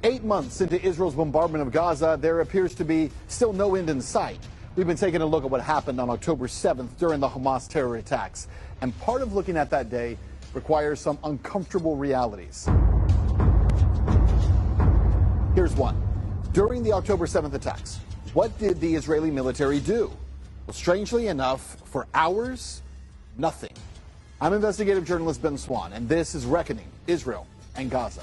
8 months into Israel's bombardment of Gaza, there appears to be still no end in sight. We've been taking a look at what happened on October 7th during the Hamas terror attacks. And part of looking at that day requires some uncomfortable realities. Here's one. During the October 7th attacks, what did the Israeli military do? Well, strangely enough, for hours, nothing. I'm investigative journalist Ben Swan, and this is Reckoning, Israel and Gaza.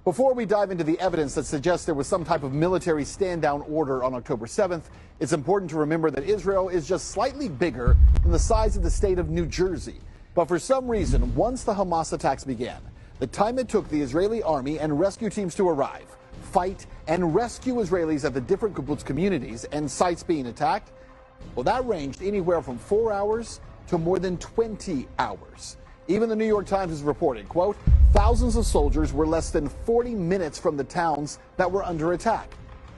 Before we dive into the evidence that suggests there was some type of military stand-down order on October 7th, it's important to remember that Israel is just slightly bigger than the size of the state of New Jersey. But for some reason, once the Hamas attacks began, the time it took the Israeli army and rescue teams to arrive, fight, and rescue Israelis at the different kibbutz communities and sites being attacked, well, that ranged anywhere from 4 hours to more than 20 hours. Even the New York Times has reported, quote, thousands of soldiers were less than 40 minutes from the towns that were under attack.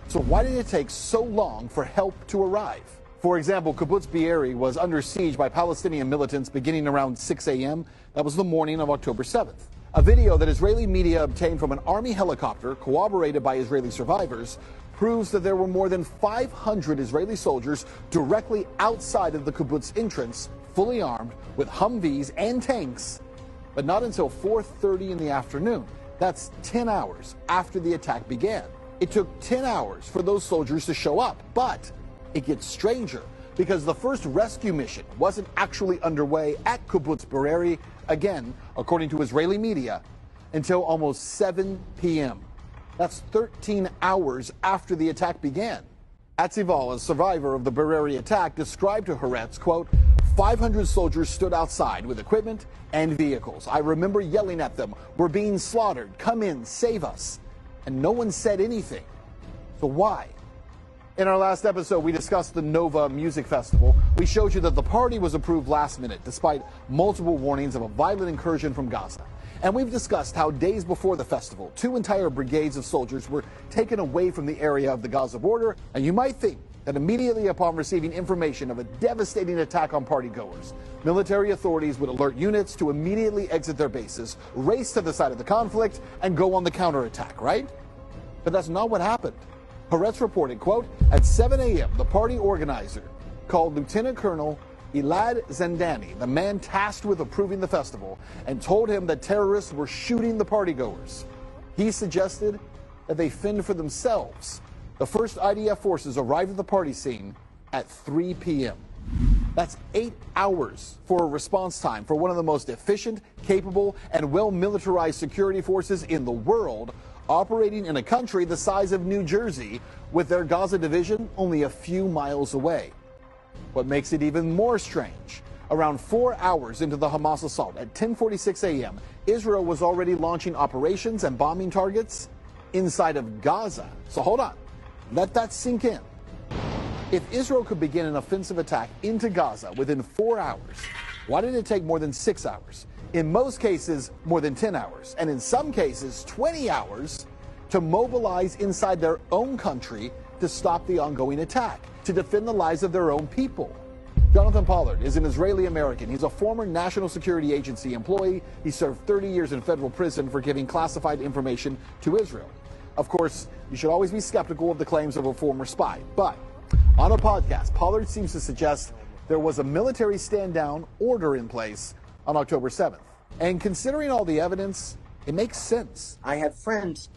So why did it take so long for help to arrive? For example, kibbutz Be'eri was under siege by Palestinian militants beginning around 6 a.m. That was the morning of October 7th. A video that Israeli media obtained from an army helicopter, corroborated by Israeli survivors, proves that there were more than 500 Israeli soldiers directly outside of the kibbutz entrance, fully armed with Humvees and tanks, but not until 4:30 in the afternoon. That's 10 hours after the attack began. It took 10 hours for those soldiers to show up, but it gets stranger because the first rescue mission wasn't actually underway at kibbutz Be'eri, again, according to Israeli media, until almost 7 p.m. That's 13 hours after the attack began. Atzival, a survivor of the Be'eri attack, described to Haaretz, quote, 500 soldiers stood outside with equipment and vehicles. I remember yelling at them, we're being slaughtered, come in, save us. And no one said anything. So why? In our last episode, we discussed the Nova Music Festival. We showed you that the party was approved last minute, despite multiple warnings of a violent incursion from Gaza. And we've discussed how days before the festival, 2 entire brigades of soldiers were taken away from the area of the Gaza border. And you might think that immediately upon receiving information of a devastating attack on partygoers, military authorities would alert units to immediately exit their bases, race to the site of the conflict, and go on the counterattack, right? But that's not what happened. Haaretz reported, quote, at 7 a.m., the party organizer called Lieutenant Colonel Elad Zandani, the man tasked with approving the festival, and told him that terrorists were shooting the partygoers. He suggested that they fend for themselves. The first IDF forces arrived at the party scene at 3 p.m. That's 8 hours for a response time for one of the most efficient, capable, and well-militarized security forces in the world, operating in a country the size of New Jersey, with their Gaza division only a few miles away. What makes it even more strange, around 4 hours into the Hamas assault at 10:46 a.m., Israel was already launching operations and bombing targets inside of Gaza. So hold on, let that sink in. If Israel could begin an offensive attack into Gaza within 4 hours, why did it take more than 6 hours? In most cases, more than 10 hours, and in some cases, 20 hours to mobilize inside their own country to stop the ongoing attack, to defend the lives of their own people. Jonathan Pollard is an Israeli-American. He's a former National Security Agency employee. He served 30 years in federal prison for giving classified information to Israel. Of course, you should always be skeptical of the claims of a former spy, but on a podcast, Pollard seems to suggest there was a military stand-down order in place on October 7th. And considering all the evidence, it makes sense. I had friends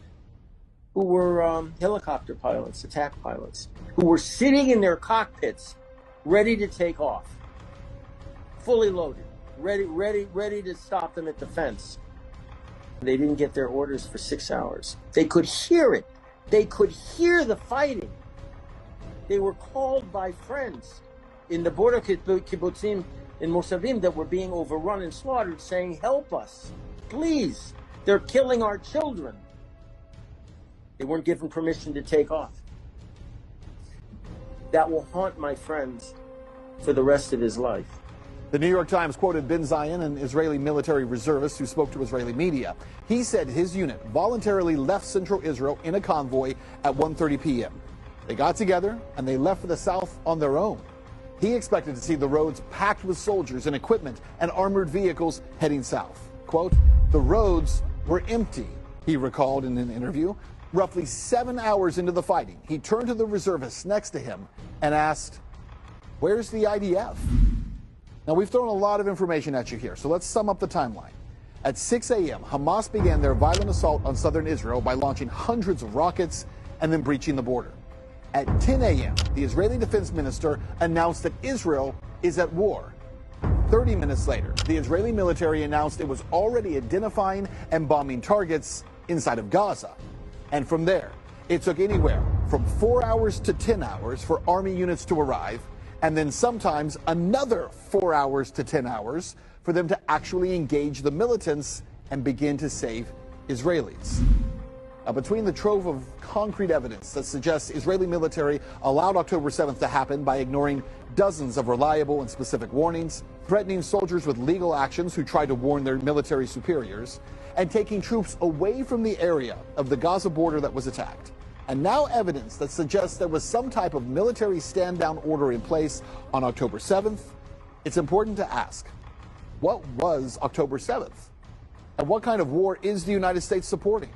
who were helicopter pilots, attack pilots, who were sitting in their cockpits ready to take off, fully loaded, ready to stop them at the fence. They didn't get their orders for 6 hours. They could hear it. They could hear the fighting. They were called by friends in the border kibbutzim in Mosavim that were being overrun and slaughtered, saying, help us, please. They're killing our children. They weren't given permission to take off. That will haunt my friends for the rest of his life. The New York Times quoted Ben Zion, an Israeli military reservist who spoke to Israeli media. He said his unit voluntarily left central Israel in a convoy at 1:30 p.m. They got together and they left for the south on their own. He expected to see the roads packed with soldiers and equipment and armored vehicles heading south. Quote, "The roads were empty," he recalled in an interview. Roughly 7 hours into the fighting, he turned to the reservists next to him and asked, "Where's the IDF?" Now, we've thrown a lot of information at you here, so let's sum up the timeline. At 6 a.m., Hamas began their violent assault on southern Israel by launching hundreds of rockets and then breaching the border. At 10 a.m., the Israeli defense minister announced that Israel is at war. 30 minutes later, the Israeli military announced it was already identifying and bombing targets inside of Gaza. And from there, it took anywhere from 4 hours to 10 hours for army units to arrive, and then sometimes another 4 hours to 10 hours for them to actually engage the militants and begin to save Israelis. Now, between the trove of concrete evidence that suggests Israeli military allowed October 7th to happen by ignoring dozens of reliable and specific warnings, threatening soldiers with legal actions who tried to warn their military superiors, and taking troops away from the area of the Gaza border that was attacked, and now evidence that suggests there was some type of military stand-down order in place on October 7th, it's important to ask, what was October 7th? And what kind of war is the United States supporting?